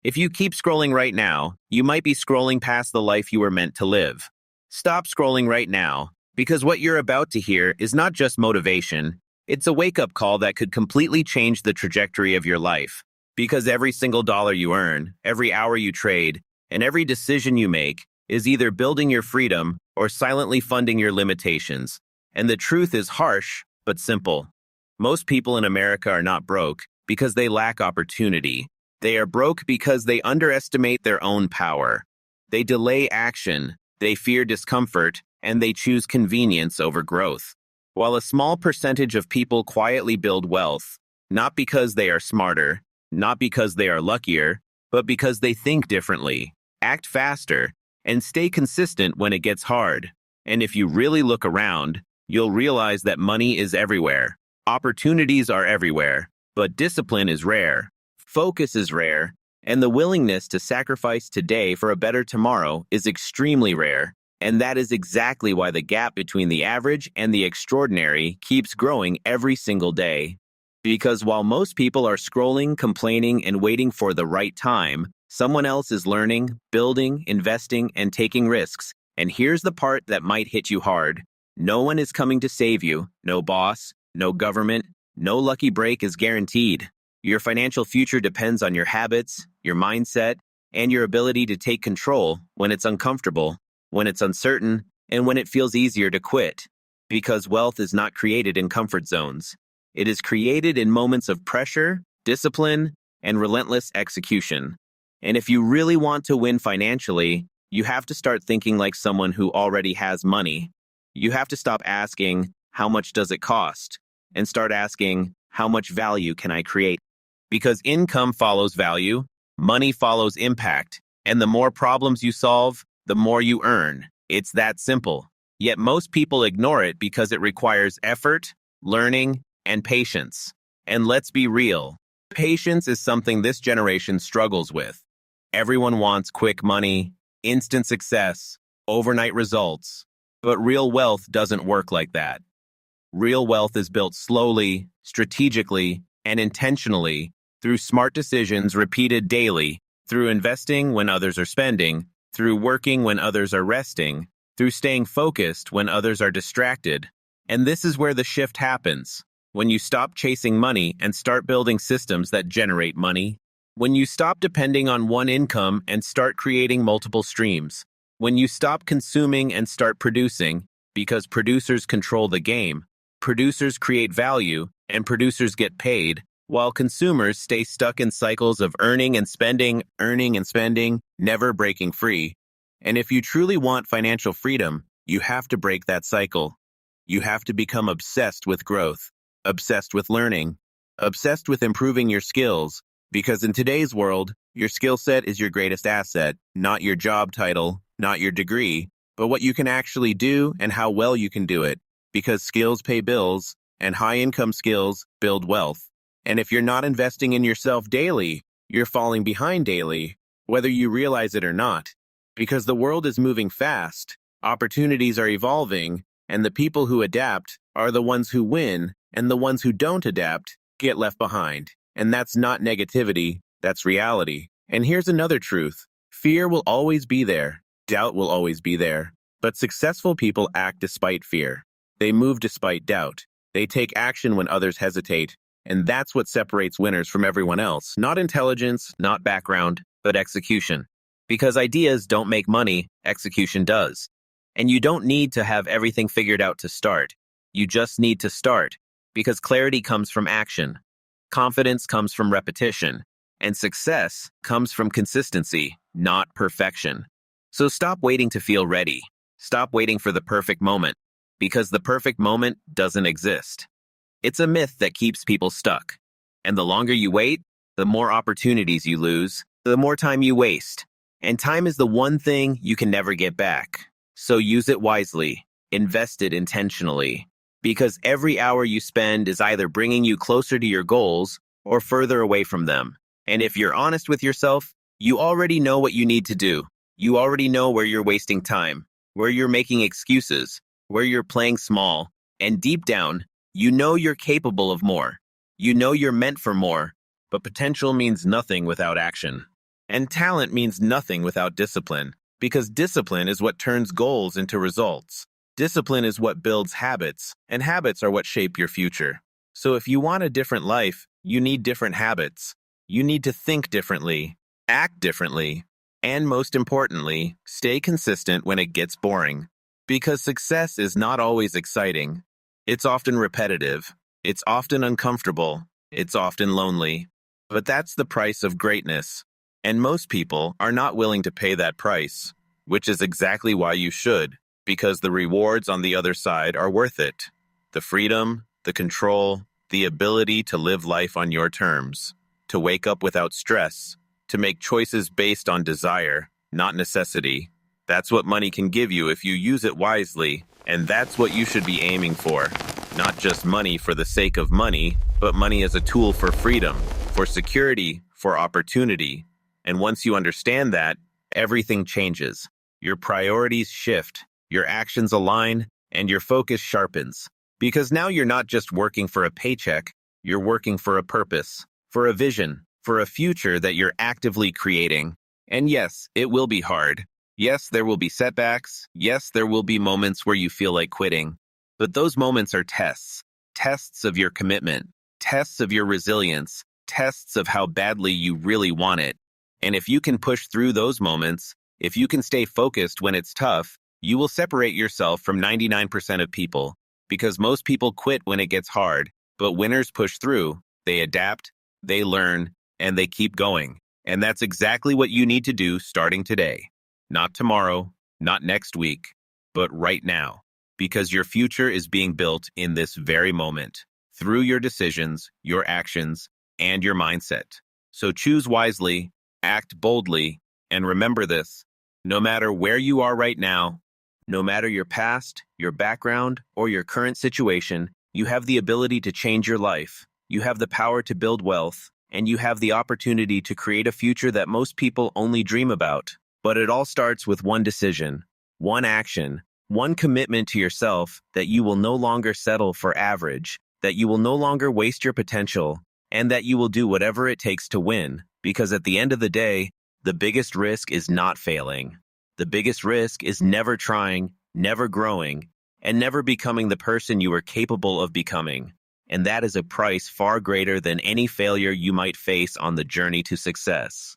If you keep scrolling right now, you might be scrolling past the life you were meant to live. Stop scrolling right now, because what you're about to hear is not just motivation, it's a wake-up call that could completely change the trajectory of your life. Because every single dollar you earn, every hour you trade, and every decision you make is either building your freedom or silently funding your limitations. And the truth is harsh, but simple. Most people in America are not broke because they lack opportunity. They are broke because they underestimate their own power. They delay action, they fear discomfort, and they choose convenience over growth. While a small percentage of people quietly build wealth, not because they are smarter, not because they are luckier, but because they think differently, act faster, and stay consistent when it gets hard. And if you really look around, you'll realize that money is everywhere. Opportunities are everywhere, but discipline is rare. Focus is rare, and the willingness to sacrifice today for a better tomorrow is extremely rare. And that is exactly why the gap between the average and the extraordinary keeps growing every single day. Because while most people are scrolling, complaining, and waiting for the right time, someone else is learning, building, investing, and taking risks. And here's the part that might hit you hard. No one is coming to save you. No boss, no government, no lucky break is guaranteed. Your financial future depends on your habits, your mindset, and your ability to take control when it's uncomfortable, when it's uncertain, and when it feels easier to quit. Because wealth is not created in comfort zones. It is created in moments of pressure, discipline, and relentless execution. And if you really want to win financially, you have to start thinking like someone who already has money. You have to stop asking, how much does it cost? And start asking, how much value can I create? Because income follows value, money follows impact, and the more problems you solve, the more you earn. It's that simple. Yet most people ignore it because it requires effort, learning, and patience. And let's be real, patience is something this generation struggles with. Everyone wants quick money, instant success, overnight results. But real wealth doesn't work like that. Real wealth is built slowly, strategically, and intentionally through smart decisions repeated daily, through investing when others are spending, through working when others are resting, through staying focused when others are distracted. And this is where the shift happens. When you stop chasing money and start building systems that generate money. When you stop depending on one income and start creating multiple streams. When you stop consuming and start producing, because producers control the game. Producers create value, and producers get paid, while consumers stay stuck in cycles of earning and spending, never breaking free. And if you truly want financial freedom, you have to break that cycle. You have to become obsessed with growth, obsessed with learning, obsessed with improving your skills, because in today's world, your skill set is your greatest asset, not your job title, not your degree, but what you can actually do and how well you can do it, because skills pay bills, and high-income skills build wealth. And if you're not investing in yourself daily, you're falling behind daily, whether you realize it or not. Because the world is moving fast, opportunities are evolving, and the people who adapt are the ones who win, and the ones who don't adapt get left behind. And that's not negativity, that's reality. And here's another truth. Fear will always be there. Doubt will always be there. But successful people act despite fear. They move despite doubt. They take action when others hesitate. And that's what separates winners from everyone else. Not intelligence, not background, but execution. Because ideas don't make money, execution does. And you don't need to have everything figured out to start. You just need to start. Because clarity comes from action. Confidence comes from repetition. And success comes from consistency, not perfection. So stop waiting to feel ready. Stop waiting for the perfect moment. Because the perfect moment doesn't exist. It's a myth that keeps people stuck. And the longer you wait, the more opportunities you lose, the more time you waste. And time is the one thing you can never get back. So use it wisely. Invest it intentionally. Because every hour you spend is either bringing you closer to your goals or further away from them. And if you're honest with yourself, you already know what you need to do. You already know where you're wasting time, where you're making excuses, where you're playing small. And deep down, you know you're capable of more. You know you're meant for more, but potential means nothing without action. And talent means nothing without discipline, because discipline is what turns goals into results. Discipline is what builds habits, and habits are what shape your future. So if you want a different life, you need different habits. You need to think differently, act differently, and most importantly, stay consistent when it gets boring. Because success is not always exciting. It's often repetitive. It's often uncomfortable. It's often lonely. But that's the price of greatness. And most people are not willing to pay that price, which is exactly why you should, because the rewards on the other side are worth it. The freedom, the control, the ability to live life on your terms, to wake up without stress, to make choices based on desire, not necessity. That's what money can give you if you use it wisely, and that's what you should be aiming for. Not just money for the sake of money, but money as a tool for freedom, for security, for opportunity. And once you understand that, everything changes. Your priorities shift, your actions align, and your focus sharpens. Because now you're not just working for a paycheck, you're working for a purpose, for a vision, for a future that you're actively creating. And yes, it will be hard. Yes, there will be setbacks. Yes, there will be moments where you feel like quitting. But those moments are tests. Tests of your commitment. Tests of your resilience. Tests of how badly you really want it. And if you can push through those moments, if you can stay focused when it's tough, you will separate yourself from 99% of people. Because most people quit when it gets hard, but winners push through, they adapt, they learn, and they keep going. And that's exactly what you need to do starting today. Not tomorrow, not next week, but right now. Because your future is being built in this very moment, through your decisions, your actions, and your mindset. So choose wisely, act boldly, and remember this: no matter where you are right now, no matter your past, your background, or your current situation, you have the ability to change your life. You have the power to build wealth, and you have the opportunity to create a future that most people only dream about. But it all starts with one decision, one action, one commitment to yourself that you will no longer settle for average, that you will no longer waste your potential, and that you will do whatever it takes to win. Because at the end of the day, the biggest risk is not failing. The biggest risk is never trying, never growing, and never becoming the person you are capable of becoming. And that is a price far greater than any failure you might face on the journey to success.